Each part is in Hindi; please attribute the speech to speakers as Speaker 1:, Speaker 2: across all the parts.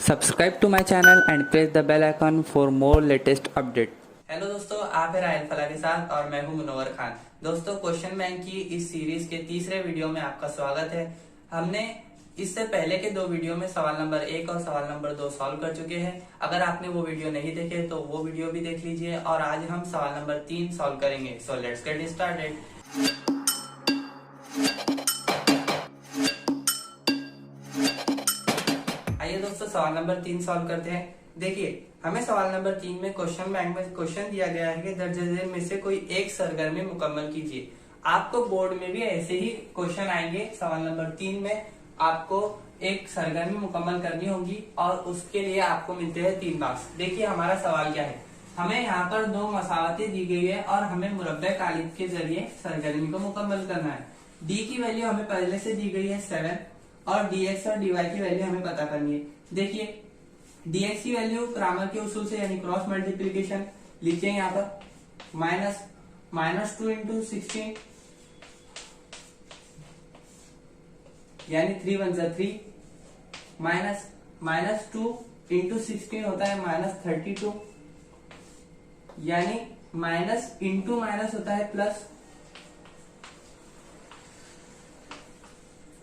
Speaker 1: Subscribe to my channel and press the bell icon for more latest update।
Speaker 2: Hello दोस्तों, आप है रायन फला के साथ और मैं हूं मुनव्वर खान। दोस्तों, क्वेश्चन बैंक की इस सीरीज के तीसरे वीडियो में आपका स्वागत है। हमने इससे पहले के दो वीडियो में सवाल नंबर 1 और सवाल नंबर 2 सॉल्व कर चुके हैं। अगर आपने वो वीडियो नहीं देखे तो वो वीडियो भी देख लीजिए और आज हम सवाल नंबर 3 सॉल्व करेंगे। So let's get started. आइए दोस्तों, सवाल नंबर 3 सॉल्व करते हैं। देखिए, हमें सवाल नंबर 3 में क्वेश्चन बैंक में क्वेश्चन दिया गया है कि दर्ज में से कोई एक सरगर्मी मुकम्मल कीजिए। आपको बोर्ड में भी ऐसे ही क्वेश्चन आएंगे। सवाल नंबर 3 में आपको एक सरगर्मी मुकम्मल करनी होगी और उसके लिए आपको मिलते हैं 3 मार्क्स। देखिए, हमारा सवाल क्या है। हमें यहाँ पर दो मसावतें दी गई है और हमें मुरब्बे कालिब के जरिए सरगर्मी को मुकम्मल करना है। डी की वैल्यू हमें पहले से दी गई है 7 और dx और dy की वैल्यू हमें पता करनी है। देखिए, dx की वैल्यू क्रामर के उसूल से यानी क्रॉस मल्टीप्लीकेशन लिखिए यहाँ पर -2 इंटू 16 यानी 3 1 3 -2 इंटू 16 होता है -32 यानी माइनस इंटू माइनस होता है प्लस,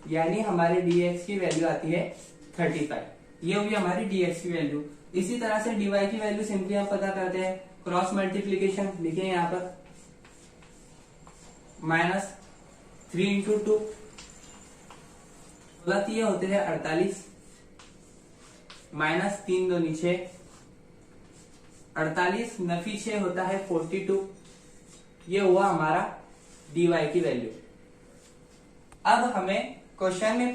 Speaker 2: यानी हमारे dx की वैल्यू आती है 35। ये होगी हमारी dx की वैल्यू। इसी तरह से dy की वैल्यू सिंपली हम पता करते हैं, क्रॉस मल्टीप्लीकेशन लिखे यहाँ पर -3 इंटू 2 ये होते हैं 48 -3 2 6 48 नफी 6 होता है 42। ये हुआ हमारा dy की वैल्यू। अब हमें क्वेश्चन में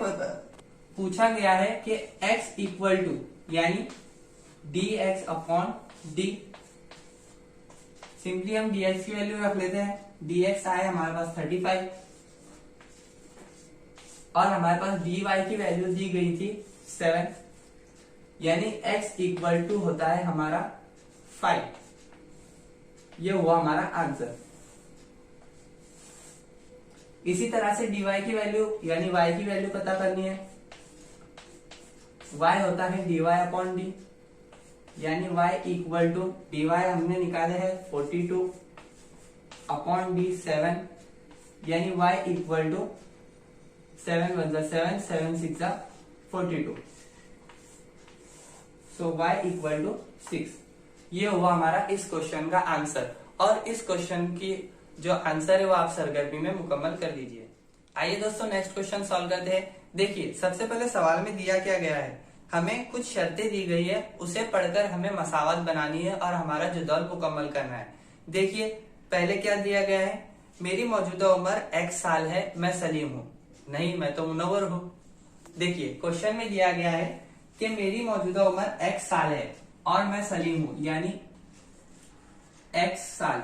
Speaker 2: पूछा गया है कि x इक्वल टू यानी dx अपॉन डी। सिंपली हम dx की वैल्यू रख लेते हैं। dx आए हमारे पास 35 और हमारे पास dy की वैल्यू दी गई थी 7 यानी x इक्वल टू होता है हमारा 5। ये हुआ हमारा आंसर। इसी तरह से dy की वैल्यू यानी y की वैल्यू पता करनी है। y होता है dy अपॉन डी यानी y इक्वल टू dy हमने निकाले हैं 42 अपॉन डी 7 यानी y equal to 7 1 7 7 6 42। So y equal to 6। ये हुआ हमारा इस क्वेश्चन का आंसर और इस क्वेश्चन की जो आंसर है वो आप सरगर्मी में मुकम्मल कर लीजिए। आइए दोस्तों, नेक्स्ट क्वेश्चन सॉल्व करते हैं। देखिए, सबसे पहले सवाल में दिया क्या गया है, हमें कुछ शर्तें दी गई है, उसे पढ़कर हमें मसावत बनानी है और हमारा जदौल मुकम्मल करना है। देखिए, पहले क्या दिया गया है, मेरी मौजूदा उम्र x साल है, मैं सलीम हूँ। नहीं, मैं तो मुनव्वर हूँ। देखिए, क्वेश्चन में दिया गया है कि मेरी मौजूदा उम्र x साल है और मैं सलीम हूँ यानी x साल।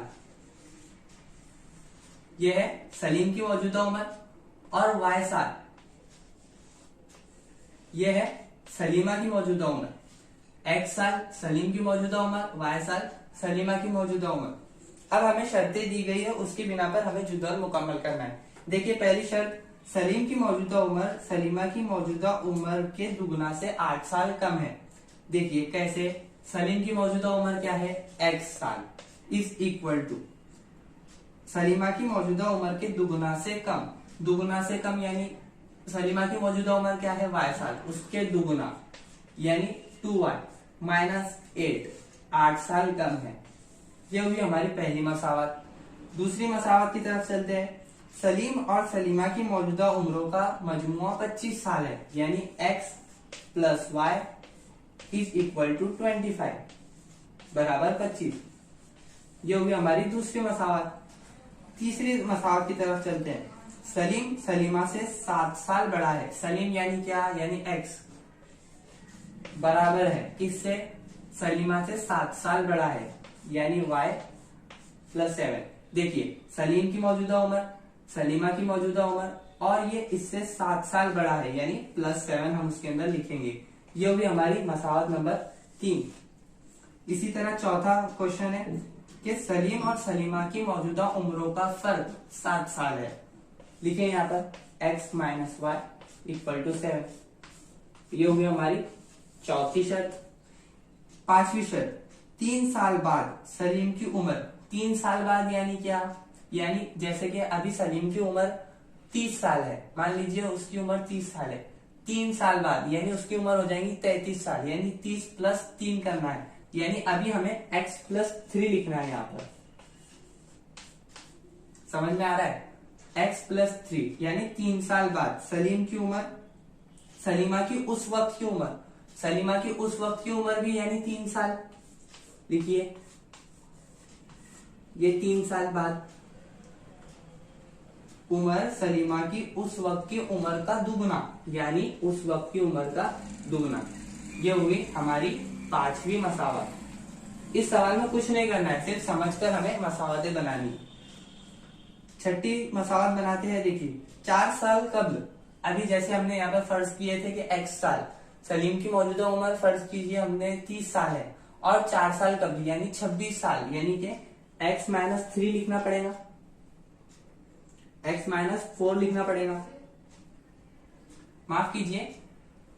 Speaker 2: यह है सलीम की मौजूदा उम्र और y साल यह है सलीमा की मौजूदा उम्र। x साल सलीम की मौजूदा उम्र, y साल सलीमा की मौजूदा उम्र। अब हमें शर्तें दी गई है, उसकी बिना पर हमें जुदौल मुकम्मल करना है। देखिए, पहली शर्त, सलीम की मौजूदा उम्र सलीमा की मौजूदा उम्र के दुगुना से 8 साल कम है। देखिए कैसे, सलीम की मौजूदा उम्र क्या है x साल इज इक्वल टू सलीमा की मौजूदा उम्र के दुगुना से कम यानी सलीमा की मौजूदा उम्र क्या है y साल, उसके दुगुना यानी 2y -8 साल कम है। ये हुई हमारी पहली मसावत। दूसरी मसावत की तरफ चलते हैं। सलीम और सलीमा की मौजूदा उम्रों का मजमुआ 25 साल है यानी x plus y is equal to 25 बराबर 25। ये हुई हमारी दूसरी मसावत। तीसरी मसावत की तरफ चलते हैं। सलीम सलीमा से 7 साल बड़ा है। सलीम यानी क्या, यानी x बराबर है किससे, सलीमा से 7 साल बड़ा है यानी y प्लस 7। देखिए, सलीम की मौजूदा उम्र, सलीमा की मौजूदा उम्र और ये इससे 7 साल बड़ा है यानी +7 हम उसके अंदर लिखेंगे। ये होगी हमारी मसावत नंबर 3। इसी तरह चौथा क्वेश्चन है कि सलीम और सलीमा की मौजूदा उम्रों का फर्क 7 साल है। लिखें यहाँ पर x - y = 7। ये होगी हमारी चौथी शर्त। पांचवी शर्त, 3 साल बाद सलीम की उम्र, 3 साल बाद यानी क्या, यानी जैसे कि अभी सलीम की उम्र 30 साल है, मान लीजिए उसकी उम्र 30 साल है, 3 साल बाद यानी उसकी उम्र हो जाएगी 33 साल, यानी 30 प्लस 3 करना है, यानी अभी हमें x प्लस 3 लिखना है यहाँ पर। समझ में आ रहा है? x प्लस 3 यानी 3 साल बाद सलीम की उम्र, सलीमा की उस वक्त की उम्र, सलीमा की उस वक्त की उम्र भी यानी 3 साल, लिखिए ये 3 साल बाद उम्र सलीमा की उस वक्त की उम्र का दुगना, यानी उस वक्त की उम्र का दुगना। ये हुई हमारी पांचवी मसावत। इस सवाल में कुछ नहीं करना है, सिर्फ समझकर हमें मसावतें बनानी। छठी मसावत बनाते हैं। देखिए 4 साल कब्ल, अभी जैसे हमने यहाँ पर फर्ज किए थे कि x साल, सलीम की मौजूदा उम्र फर्ज कीजिए हमने 30 साल है, और 4 साल कब्ल यानी 26 साल, यानी कि x माइनस 3 लिखना पड़ेगा, x माइनस 4 लिखना पड़ेगा। माफ कीजिए,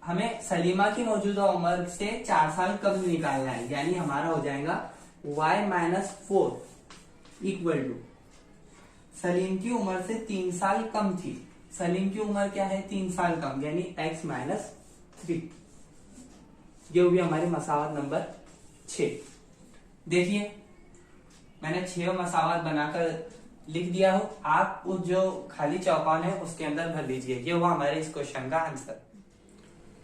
Speaker 2: हमें सलीमा की मौजूदा उम्र से 4 साल कब्ल निकालना है, यानी हमारा हो जाएगा y minus 4 equal to, Salim की उम्र से 3 साल कम थी, सलीम की उम्र क्या है 3 साल कम, यानी x माइनस 3। ये हुई हमारी मसावत नंबर 6। देखिए मैंने 6 मसावत बनाकर लिख दिया हो, आप उस जो खाली चौकोन है उसके अंदर भर लीजिए। ये हुआ हमारे इस क्वेश्चन का आंसर।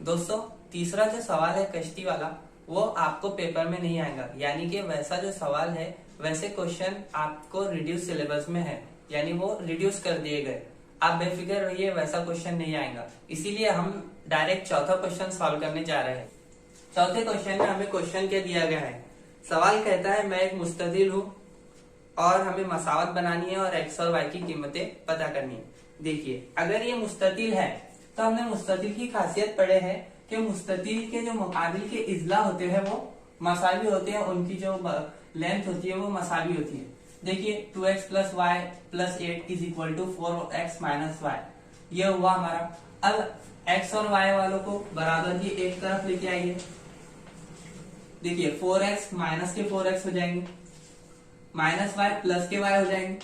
Speaker 2: दोस्तों तीसरा जो सवाल है कश्ती वाला, वो आपको पेपर में नहीं आएगा, यानी कि वैसा जो सवाल है वैसे क्वेश्चन आपको रिड्यूस सिलेबस में है, यानी वो रिड्यूस कर दिए गए। आप बेफिक्र रहिए, वैसा क्वेश्चन नहीं आएगा। इसीलिए हम डायरेक्ट चौथा क्वेश्चन सॉल्व करने जा रहे हैं। चौथे क्वेश्चन में हमें क्वेश्चन क्या दिया गया है। सवाल कहता है मैं एक मुस्ततिल हूँ और हमें मसावत बनानी है और x और y की कीमतें पता करनी है। देखिए अगर ये मुस्ततिल है तो हमने मुस्ततिल की खासियत पढ़े हैं कि मुस्ततिल के जो मुकाबिल के इजला होते हैं वो मसावी होते हैं, उनकी जो लेंथ होती है वो मसावी होती है। देखिए 2x plus y plus 8 is equal to 4x minus y, ये हुआ हमारा। अब x और y वालों को बराबर ही एक तरफ लेके आइए। देखिए 4x माइनस के 4x हो जाएंगे, माइनस y प्लस के y हो जाएंगे,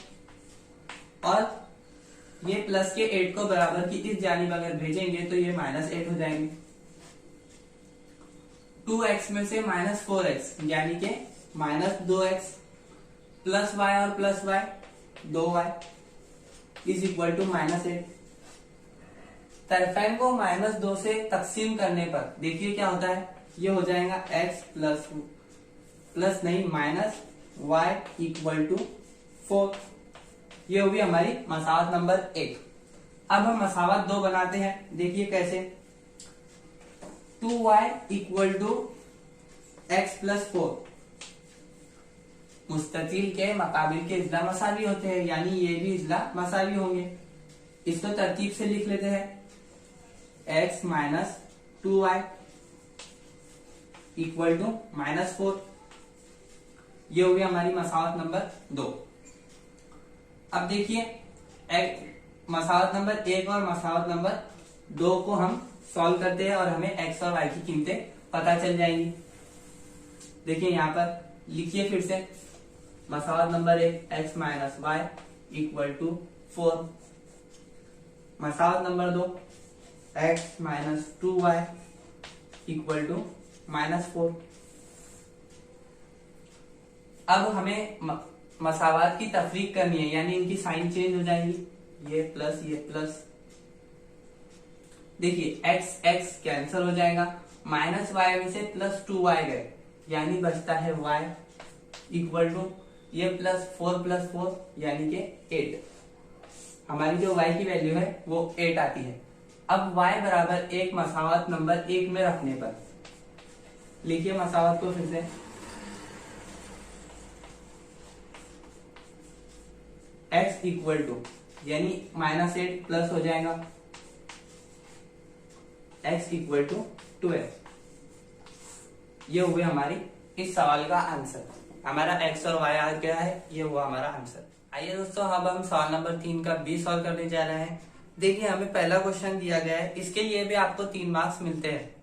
Speaker 2: और ये प्लस के 8 को बराबर की इस जानिब अगर भेजेंगे तो ये माइनस 8 हो जाएंगे। 2x में से माइनस 4x यानी कि माइनस 2x प्लस y और plus y 2y is equal to minus 8। तरफें को माइनस 2 से तकसीम करने पर देखिए क्या होता है, ये हो जाएगा x प्लस नहीं माइनस y इक्वल टू 4। ये होगी हमारी मसावत नंबर 1। अब हम मसावत 2 बनाते हैं। देखिए कैसे, 2y equal to x plus 4। मुस्ततिल के मकाबिल के इजला मसावी होते हैं, यानी ये भी इजला मसावी होंगे। इसको तरतीब से लिख लेते हैं, x minus 2y equal to minus 4। ये हो गया हमारी मसावत नंबर 2। अब देखिए मसावत नंबर 1 और मसावत नंबर 2 को हम सॉल्व करते हैं और हमें x और y की कीमतें पता चल जाएंगी। देखिए यहाँ पर लिखिए फिर से, मसावत number 1 x minus y equal to 4, मसावत number 2 x minus 2y equal to minus 4। अब हमें मसावत की तफरीक करनी है, यानी इनकी साइन चेंज हो जाएंगी, ये प्लस। देखिए x x कैंसिल हो जाएगा, माइनस y में से प्लस 2y गए, यानी बचता है y इक्वल टू ये प्लस 4 यानी कि 8। हमारी जो y की वैल्यू है वो 8 आती है। अब y बराबर 1 मसावत नंबर 1 में रखने पर लिखिए मसावत को फिर से, x इक्वल टू यानी माइनस 8 प्लस हो जाएगा x इक्वल टू 2x। ये हुए हमारी इस सवाल का आंसर। हमारा x और y आ गया है, ये हुआ हमारा आंसर। आइए दोस्तों अब हम सवाल नंबर 3 का B सॉल्व करने जा रहे हैं। देखिए हमें पहला क्वेश्चन दिया गया है, इसके लिए भी आपको 3 मार्क्स मिलते हैं।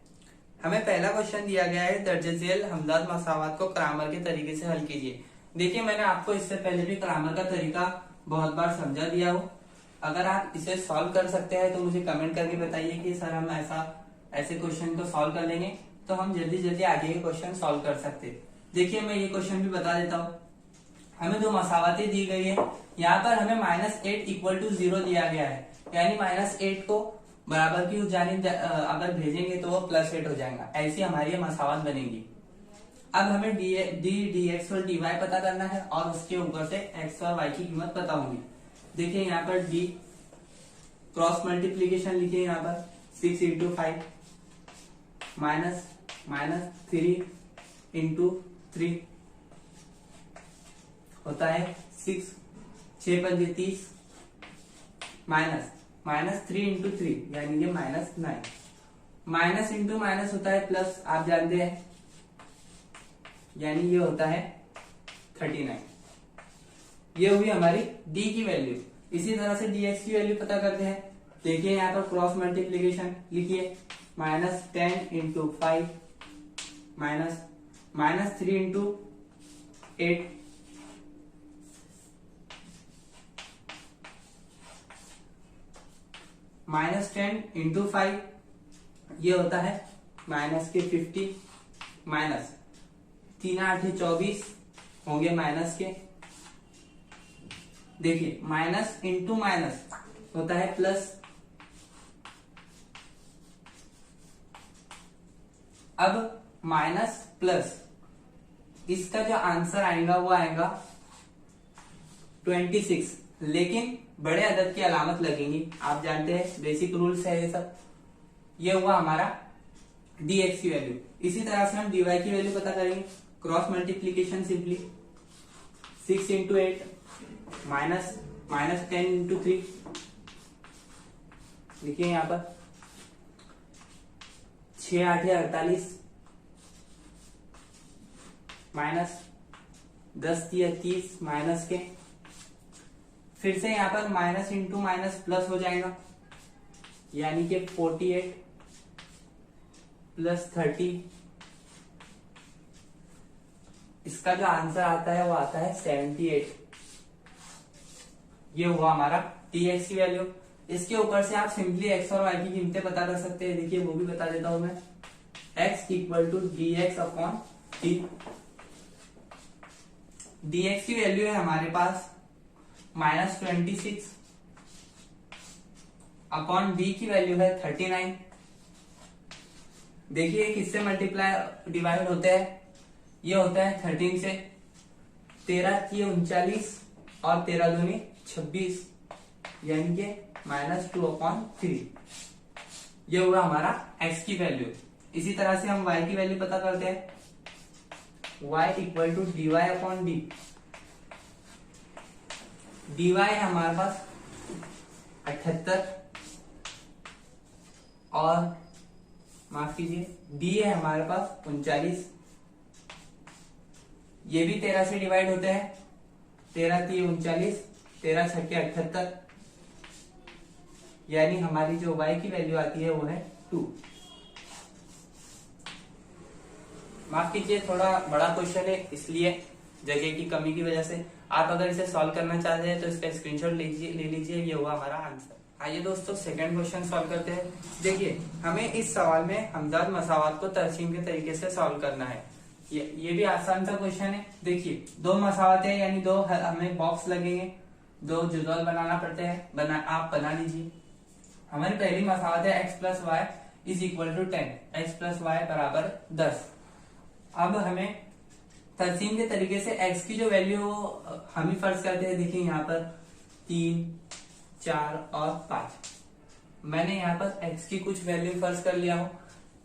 Speaker 2: हमें पहला क्वेश्चन दिया गया है दर्जे झेल हमजाद मसावात को क्रामर के तरीके से हल कीजिए। देखिए मैंने आपको इससे पहले भी क्रामर का तरीका बहुत बार समझा दिया हो। अगर आप इसे सॉल्व कर सकते हैं तो मुझे कमेंट करके बताइए कि सर हम ऐसे क्वेश्चन को सॉल्व कर लेंगे तो हम जल्दी जल्दी आगे के क्वेश्चन सॉल्व कर सकते हैं। देखिए मैं ये क्वेश्चन भी बता देता हूँ। हमें दो मसावतें दी गई है। यहाँ पर हमें -8 = 0 दिया गया है, यानी -8 को बराबर की उस जानिब अगर भेजेंगे तो वो +8 हो जाएगा। ऐसी हमारी मसावत बनेगी। अब हमें dx और dy पता करना है और उसके ऊपर से x और y की कीमत पता होगी। देखिए यहाँ पर d क्रॉस मल्टीप्लीकेशन लिखिए, यहाँ पर 6 × 5 -3 × 3 होता है 6, 6 × 5 = 30 -3 × 3 यानी ये -9। माइनस इंटू माइनस होता है प्लस, आप जानते हैं, यानी ये होता है 39। ये हुई हमारी d की वैल्यू। इसी तरह से dx की वैल्यू पता करते हैं। देखिए यहाँ पर क्रॉस मल्टीप्लीकेशन लिखिए, -10 × 5 -3 × 8 -10 × 5 ये होता है -50 माइनस 3 8 24 होंगे माइनस के। देखिए माइनस इंटू माइनस होता है प्लस। अब माइनस प्लस, इसका जो आंसर आएगा वो आएगा 26, लेकिन बड़े अदद की अलामत लगेंगी। आप जानते हैं बेसिक रूल्स है ये सब। ये हुआ हमारा dx की वैल्यू। इसी तरह से हम dy की वैल्यू पता करेंगे। क्रॉस मल्टीप्लीकेशन सिंपली 6 × 8 -10 × 3 लिखिए यहाँ पर 6 8 48 -10 30 माइनस के। फिर से यहाँ पर माइनस इंटू माइनस प्लस हो जाएगा, यानी कि 48 + 30। इसका जो आंसर आता है वो आता है 78। ये हुआ हमारा dx की वैल्यू। इसके ऊपर से आप सिंपली x और y की कीमतें पता कर सकते हैं। देखिए वो भी बता देता हूं मैं। x = dx/d। dx की वैल्यू है हमारे पास -26 अपॉन d की वैल्यू है 39। देखिए किससे मल्टीप्लाई डिवाइड होते हैं, ये होता है 13 से। 13 × 39 और 13 दूनी 26, यानी कि -2/3। ये हुआ हमारा x की वैल्यू। इसी तरह से हम y की वैल्यू पता करते हैं। y = dy/d। dy है हमारे पास 78 और माफ कीजिए d है हमारे पास 39। ये भी 13 से डिवाइड होते हैं। 13 × 39, 13 × 6 = 78, यानी हमारी जो y की वैल्यू आती है वो है 2। माफ कीजिए थोड़ा बड़ा क्वेश्चन है, इसलिए जगह की कमी की वजह से। आप अगर इसे सॉल्व करना चाहते हैं तो इसका स्क्रीनशॉट ले लीजिए। ये हुआ हमारा आंसर। आइए दोस्तों सेकंड क्वेश्चन सॉल्व करते हैं। देखिए हमें इस सवाल में हमजाद मसावात को तरसीम के तरीके से सॉल्व करना है। ये भी आसान सा क्वेश्चन है। देखिए दो मसावत है, यानी दो हमें बॉक्स लगेंगे, दो जुदौल बनाना पड़ते हैं। आप बना लीजिए। हमारी पहली मसावत है x + y = 10। x + y = 10। अब हमें तरसीम के तरीके से x की जो वैल्यू हम ही फर्ज करते हैं। देखिए यहाँ पर 3 4 और 5। मैंने यहाँ पर x की कुछ वैल्यू फर्ज कर लिया हूं।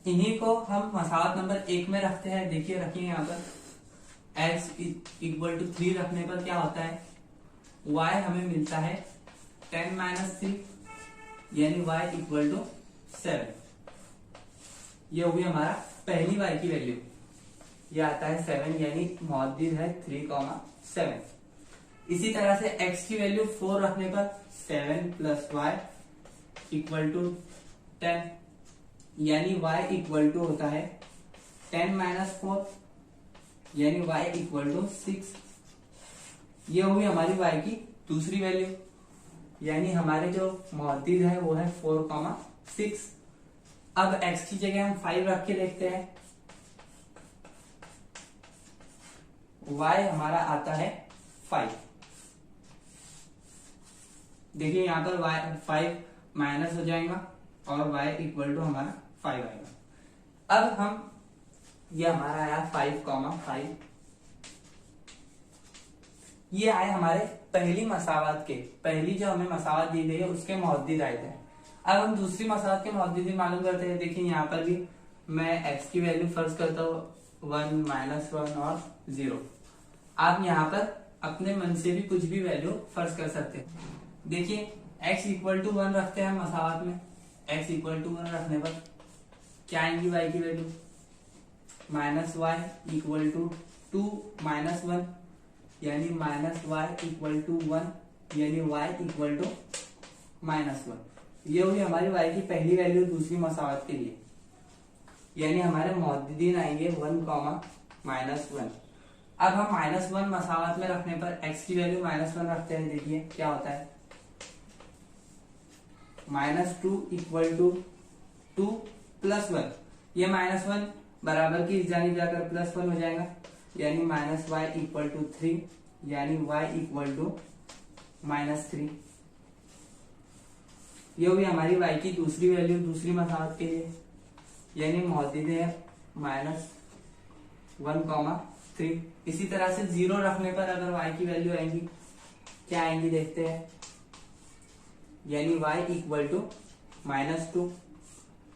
Speaker 2: इन्हीं को हम मसावत नंबर 1 में रखते हैं। देखिए रखिए यहाँ पर x = 3 रखने पर क्या होता है, y हमें मिलता है 10 - 3, यानी y = 7। ये हुई हमारा पहली y की वैल्यू। ये आता है 7, यानी मौजूद है 3,7। इसी तरह से x की वैल्यू 4 रखने पर 7 + y = 10, यानी y इक्वल टू होता है 10 माइनस 4, यानी y इक्वल टू 6। ये हुई हमारी y की दूसरी वैल्यू, यानी हमारे जो मौजूद है वो है 4,6। अब x की जगह हम 5 रख के देखते हैं। y हमारा आता है 5। देखिए यहाँ पर y 5 माइनस हो जाएगा और y इक्वल टू हमारा 5 आएगा। अब हम ये हमारा आया 5,5, ये आए हमारे पहली मसावत के, पहली जो हमें मसावत दी गई है उसके मौजूद आए थे। अब हम दूसरी मसावत के मौजूद मालूम करते हैं। देखिए यहाँ पर भी मैं x की वैल्यू फर्ज करता हूँ 1, -1 और 0। आप यहाँ पर अपने मन से भी कुछ भी वैल्यू फर्ज कर सकते हैं। देखिए x इक्वल टू 1 रखते हैं मसावत में, x इक्वल टू 1 रखने पर क्या आएंगी y की वैल्यू, -y इक्वल टू 2 - 1, यानी -y इक्वल टू 1, यानी y इक्वल टू -1। ये हुई हमारी y की पहली वैल्यू दूसरी मसावत के लिए, यानी हमारे मौजूदीन आएंगे 1,-1। अब हम -1 मसावत में रखने पर x की वैल्यू -1 रखते हैं। देखिए क्या होता है, -2 इक्वल टू 2 + 1, ये -1 बराबर की इस जानिब जाकर +1 हो जाएगा, यानी -y इक्वल टू 3, यानी y इक्वल टू -3। ये हुई हमारी y की दूसरी वैल्यू दूसरी मसावत के लिए, यानी मौजूद है -1,3। इसी तरह से 0 रखने पर अगर y की वैल्यू आएंगी, क्या आएंगी देखते हैं, यानी y इक्वल टू -2।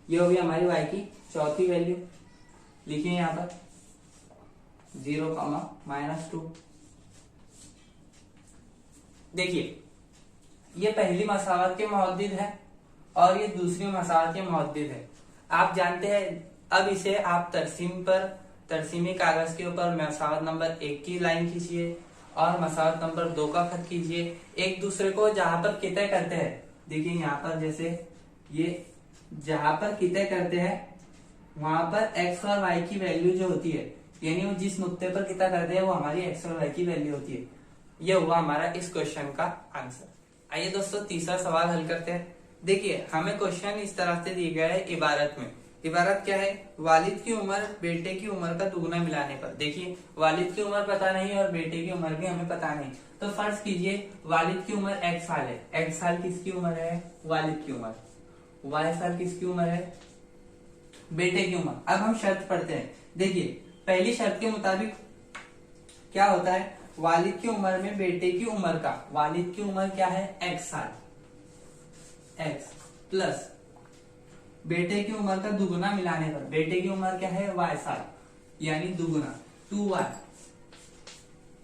Speaker 2: ये होगी हमारी y की चौथी वैल्यू। लिखिए यहाँ पर 0, -2। देखिए ये पहली मसावत के मौजूद है और ये दूसरी मसावत के मौजूद है। आप जानते हैं, अब इसे आप तरसीमी कागज के ऊपर मसावत नंबर 1 की लाइन खींचिए और मसावत नंबर 2 का खत कीजिए, एक दूसरे को जहां पर कितने करते हैं। देखिए यहाँ पर जैसे ये जहां पर कितने करते हैं वहां पर x और y की वैल्यू जो होती है, यानी वो जिस नुक्ते पर कितना करते हैं वो हमारी x और y की वैल्यू होती है। ये हुआ हमारा इस क्वेश्चन का आंसर। आइए दोस्तों तीसरा सवाल हल करते हैं। देखिए हमें क्वेश्चन इस तरह से दिया गया है इबारत में। इबारत क्या है, वालिद की उम्र बेटे की उम्र का दुगना मिलाने पर। देखिए वालिद की उम्र पता नहीं और बेटे की उम्र भी हमें पता नहीं, तो फर्ज कीजिए वालिद की उम्र x साल है। x साल किसकी उम्र है, वालिद की उम्र। y साल किसकी उम्र है, बेटे की उम्र। अब हम शर्त पढ़ते हैं। देखिए पहली शर्त के मुताबिक क्या होता है, वालिद की उम्र में बेटे की उम्र का, वालिद की उम्र क्या है x साल, x प्लस बेटे की उम्र का दुगुना मिलाने पर, बेटे की उम्र क्या है y साल, यानी दुगुना 2y।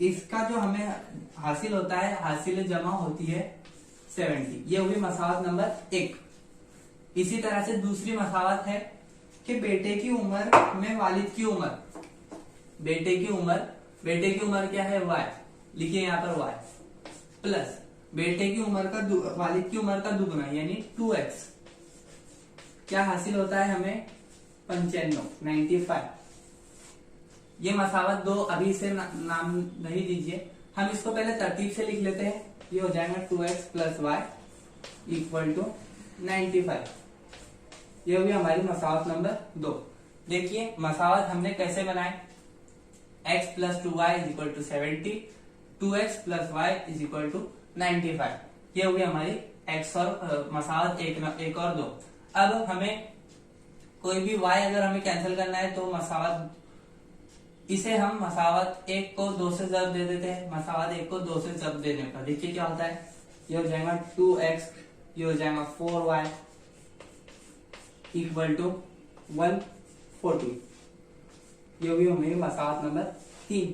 Speaker 2: इसका जो हमें हासिल होता है, हासिल जमा होती है 70। ये हुई मसावत नंबर 1। इसी तरह से दूसरी मसावत है कि बेटे की उम्र में वालिद की उम्र, बेटे की उम्र क्या है y, लिखिए यहाँ पर y प्लस बेटे की उम्र का वालिद की उम्र का दुगुना यानी 2x। क्या हासिल होता है हमें 95। ये मसावत 2 अभी से नाम नहीं दीजिए, हम इसको पहले तरतीब से लिख लेते हैं। ये हो जाएगा 2x + y इक्वल टू 95। ये होगी हमारी मसावत नंबर 2। देखिए मसावत हमने कैसे बनाए, x + 2y = 70, 2x + y = 95। ये होगी हमारी x और मसावत 1 और 2। अब हमें कोई भी y अगर हमें कैंसिल करना है तो इसे हम मसावत 1 को 2 से ज़ब्त दे देते हैं। मसावत 1 को 2 से ज़ब्त देने पर देखिए क्या होता है, ये हो जाएगा 2x, ये हो जाएगा 4y = 140। ये होगी हमारी मसावत नंबर 3।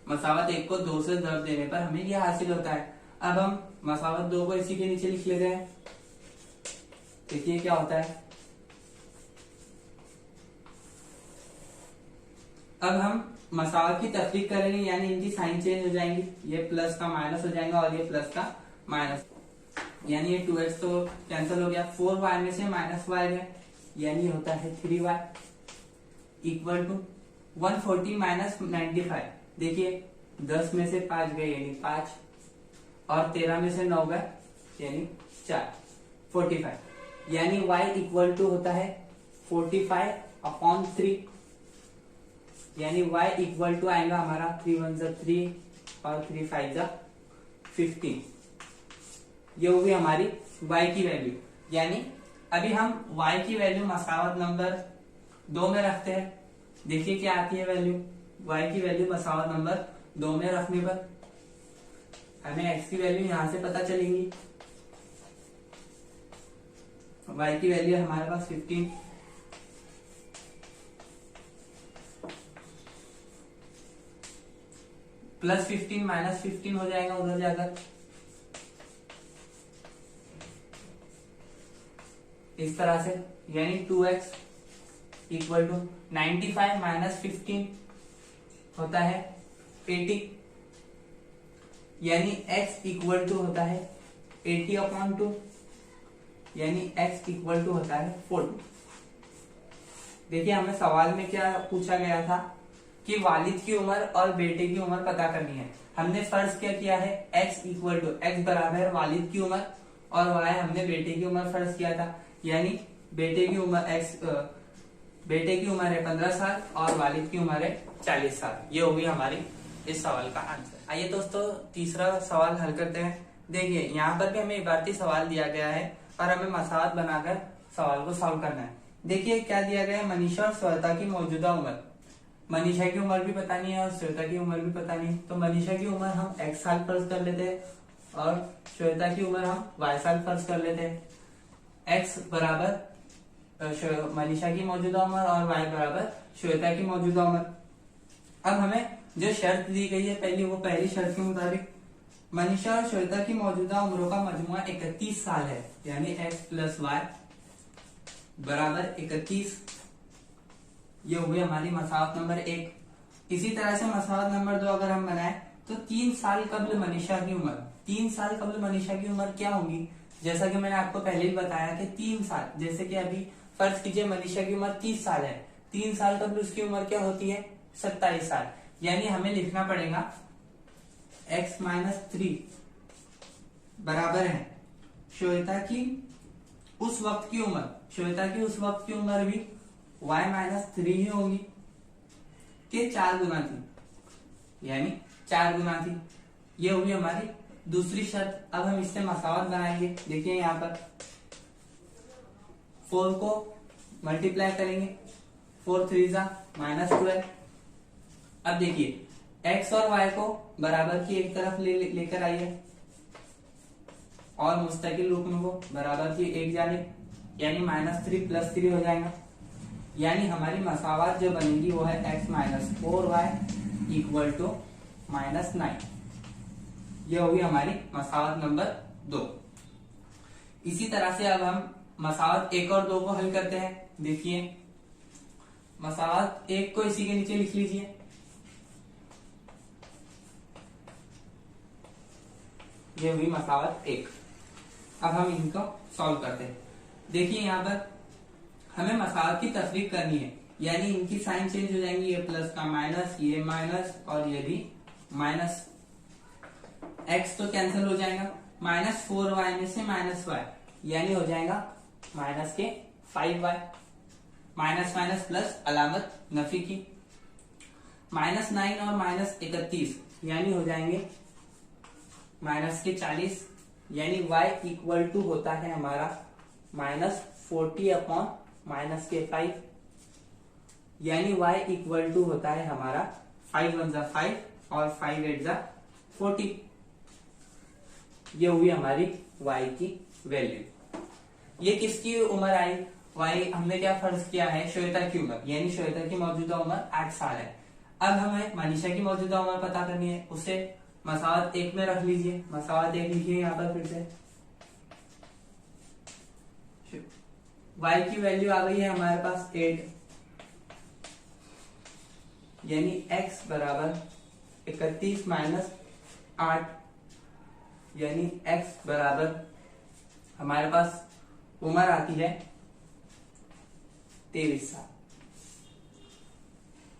Speaker 2: मसावत 1 को 2 से ज़ब्त देने पर हमें यह हासिल होता है। अब हम मसावत 2 को इसी के नीचे लिख लेते हैं। देखिए क्या होता है, अब हम मसावत की तफरीक करेंगे, यानी इनकी साइन चेंज हो जाएंगी। ये प्लस का माइनस हो जाएगा और ये प्लस का माइनस, यानी ये 2x तो कैंसिल हो गया। 4y में से -y है, यानी होता है 3y इक्वल टू 140 माइनस 95। देखिए 10 में से 5 गए यानी 5 और 13 में से 9 गए यानी 4, 45। यानी y इक्वल टू होता है 45/3 यानी y इक्वल टू आएगा हमारा 3 1 जा 3 और 3 5 जा 15। ये होगी हमारी y की वैल्यू। यानी अभी हम y की वैल्यू मसावत नंबर 2 में रखते हैं। देखिए क्या आती है वैल्यू, y की वैल्यू मसावत नंबर 2 में रखने पर हमें x की वैल्यू यहां से पता चलेगी। y की वैल्यू है हमारे पास 15 प्लस 15 माइनस 15 हो जाएगा उधर जाकर, इस तरह से। यानी 2x इक्वल टू 95 माइनस 15 होता है 80। यानी x इक्वल टू होता है 80/2 यानी x इक्वल टू होता है 40। देखिए हमें सवाल में क्या पूछा गया था कि वालिद की उम्र और बेटे की उम्र पता करनी है। हमने फर्ज क्या किया है, x इक्वल टू x बराबर वालिद की उम्र और y हमने बेटे की उम्र फर्ज किया था। यानी बेटे की उम्र बेटे की उम्र है 15 साल और वालिद की उम्र है 40 साल। ये होगी हमारी इस सवाल का आंसर। आइए दोस्तों तीसरा सवाल हल करते हैं। देखिए यहाँ पर भी हमें इबारती सवाल दिया गया है और हमें मसाहत बनाकर सवाल को सॉल्व करना है। देखिए क्या दिया गया है, मनीषा और श्वेता की मौजूदा उम्र। मनीषा की उम्र भी पता नहीं है और श्वेता की उम्र भी पता नहीं, तो मनीषा की उम्र हम x साल फर्ज कर लेते हैं और श्वेता की उम्र हम y साल फर्ज कर लेते हैं। x बराबर मनीषा की मौजूदा उम्र और y बराबर श्वेता की मौजूदा उम्र। अब हमें जो शर्त दी गई है पहली, वो पहली शर्त के मुताबिक मनीषा और श्वेता की मौजूदा उम्रों का मजमुआ 31 साल है। यानी x प्लस वाई बराबर 31। ये हो गई हमारी मसावत नंबर 1। इसी तरह से मसावत नंबर 2 अगर हम बनाए तो 3 साल कबल मनीषा की उम्र। 3 साल कबल मनीषा की उम्र क्या होगी, जैसा कि मैंने आपको पहले ही बताया कि 3 साल, जैसे कि अभी फर्ज कीजिए मनीषा की उम्र 30 साल है, 3 साल कबल उसकी उम्र क्या होती है 27 साल। यानी हमें लिखना पड़ेगा x माइनस 3 बराबर है श्वेता की उस वक्त की उम्र। श्वेता की उस वक्त की उम्र भी y माइनस 3 ही होगी कि 4 गुना थी, यानी 4 गुना थी। ये होगी हमारी दूसरी शर्त। अब हम इससे मसावत बनाएंगे। देखिए यहाँ पर 4 को मल्टीप्लाई करेंगे, 4 3 जा माइनस 12। अब देखिए x और y को बराबर की एक तरफ लेकर आइए और मुस्तकिल रुकन को बराबर की एक जानिब, यानी माइनस 3 प्लस 3 हो जाएगा। यानी हमारी मसावत जो बनेगी वो है x minus 4y equal to minus 9। ये होगी हमारी मसावत नंबर 2। इसी तरह से अब हम मसावत 1 और 2 को हल करते हैं। देखिए मसावत 1 को इसी के नीचे लिख लीजिए। ये हुई मसावत 1। अब हम इनको सॉल्व करते हैं। देखिए यहाँ पर हमें मसावत की तफरीक करनी है, यानी इनकी साइन चेंज हो जाएंगी, ये प्लस का माइनस, ये माइनस और ये भी माइनस। x तो कैंसिल हो जाएगा, माइनस 4y में से माइनस y यानी हो जाएगा माइनस के 5y। माइनस माइनस प्लस अलामत नफी की। माइनस 9 और माइनस 31 यानी हो जाएंगे माइनस के 40। यानी y इक्वल टू होता है हमारा माइनस 40 अपॉन माइनस के 5। यानी y इक्वल टू होता है हमारा 5 1 जा 5 और 5 8 जा 40। ये हुई हमारी y की वैल्यू। ये किसकी उम्र आई, y हमने क्या फर्ज किया है श्वेता की उम्र, यानी श्वेता की मौजूदा उम्र 8 साल है। अब हमें मनीषा की मौजूदा उम्र पता करनी है, उसे मसावत 1 में रख लीजिए। मसावत 1 लिखिए यहाँ पर फिर से। y की वैल्यू आ गई है हमारे पास 8, यानी x बराबर 31 माइनस 8, यानी x बराबर हमारे पास उम्र आती है 23 साल।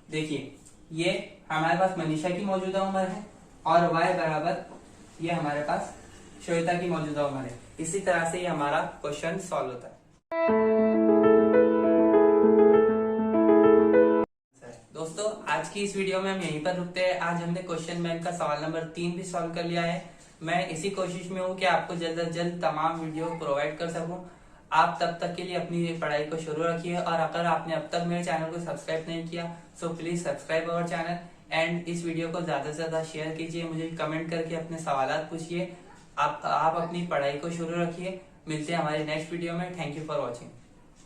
Speaker 2: देखिए ये हमारे पास मनीषा की मौजूदा उम्र है और y बराबर ये हमारे पास श्वेता की मौजूदा उम्र है। इसी तरह से ये हमारा क्वेश्चन सॉल्व होता है। दोस्तों आज की इस वीडियो में हम यहीं पर रुकते हैं। आज हमने क्वेश्चन बैंक का सवाल नंबर 3 भी सॉल्व कर लिया है। मैं इसी कोशिश में हूँ कि आपको जल्द से जल्द तमाम वीडियो प्रोवाइड कर सकूं। आप तब तक के लिए अपनी पढ़ाई को शुरू रखिए और अगर आपने अब तक मेरे चैनल को सब्सक्राइब नहीं किया so please subscribe our channel and इस वीडियो को ज्यादा से ज्यादा शेयर कीजिए। मुझे कमेंट करके अपने सवालात पूछिए। आप अपनी पढ़ाई को शुरू रखिए। मिलते हैं हमारे नेक्स्ट वीडियो में। Thank you for watching.